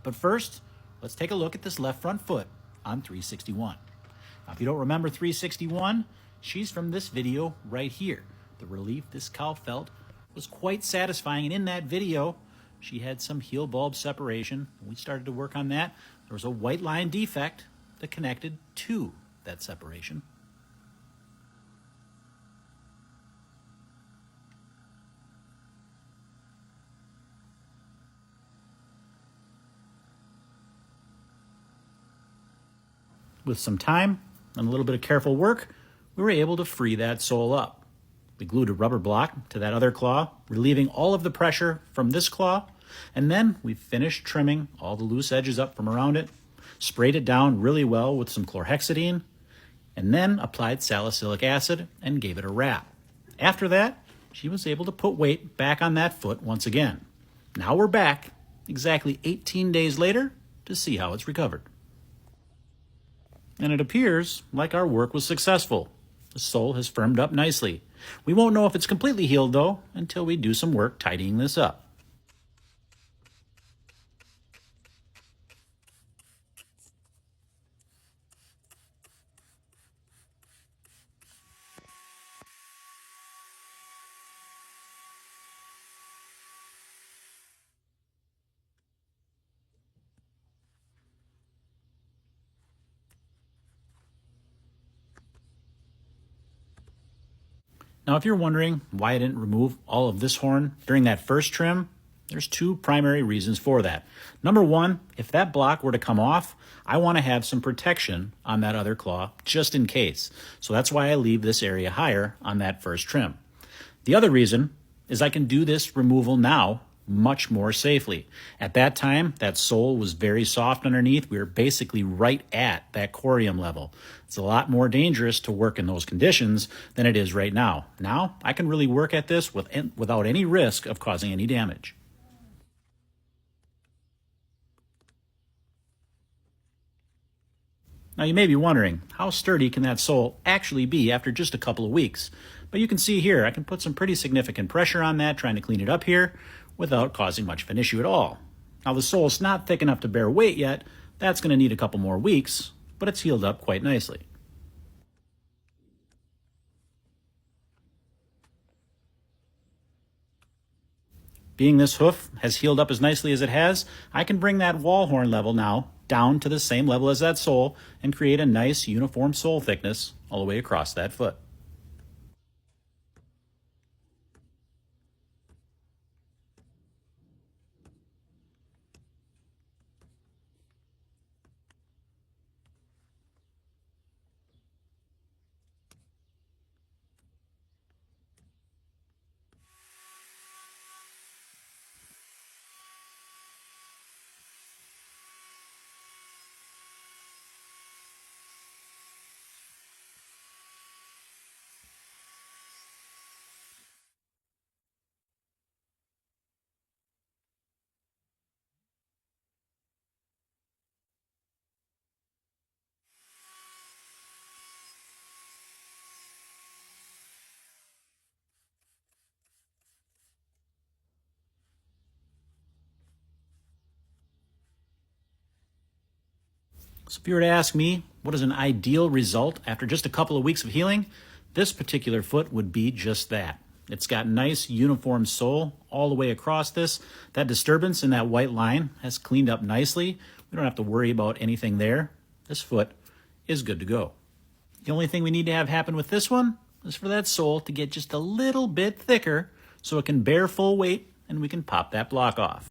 But first, let's take a look at this left front foot on 361. Now, if you don't remember 361, she's from this video right here. The relief this cow felt was quite satisfying, and in that video, she had some heel bulb separation. We started to work on that. There was a white line defect that connected to that separation. With some time and a little bit of careful work, we were able to free that sole up. We glued a rubber block to that other claw, relieving all of the pressure from this claw, and then we finished trimming all the loose edges up from around it, sprayed it down really well with some chlorhexidine, and then applied salicylic acid and gave it a wrap. After that, she was able to put weight back on that foot once again. Now we're back, exactly 18 days later, to see how it's recovered. And it appears like our work was successful. The sole has firmed up nicely. We won't know if it's completely healed, though, until we do some work tidying this up. Now, if you're wondering why I didn't remove all of this horn during that first trim, there's two primary reasons for that. Number one, if that block were to come off, I want to have some protection on that other claw just in case. So that's why I leave this area higher on that first trim. The other reason is I can do this removal now much more safely. At that time, that sole was very soft underneath. We were basically right at that corium level. It's a lot more dangerous to work in those conditions than it is right now. Now, I can really work at this without any risk of causing any damage. Now, you may be wondering, how sturdy can that sole actually be after just a couple of weeks? But you can see here, I can put some pretty significant pressure on that, trying to clean it up here, without causing much of an issue at all. Now, the sole's not thick enough to bear weight yet. That's going to need a couple more weeks, but it's healed up quite nicely. Being this hoof has healed up as nicely as it has, I can bring that wall horn level now down to the same level as that sole and create a nice uniform sole thickness all the way across that foot. So if you were to ask me, what is an ideal result after just a couple of weeks of healing? This particular foot would be just that. It's got nice uniform sole all the way across this. That disturbance in that white line has cleaned up nicely. We don't have to worry about anything there. This foot is good to go. The only thing we need to have happen with this one is for that sole to get just a little bit thicker so it can bear full weight and we can pop that block off.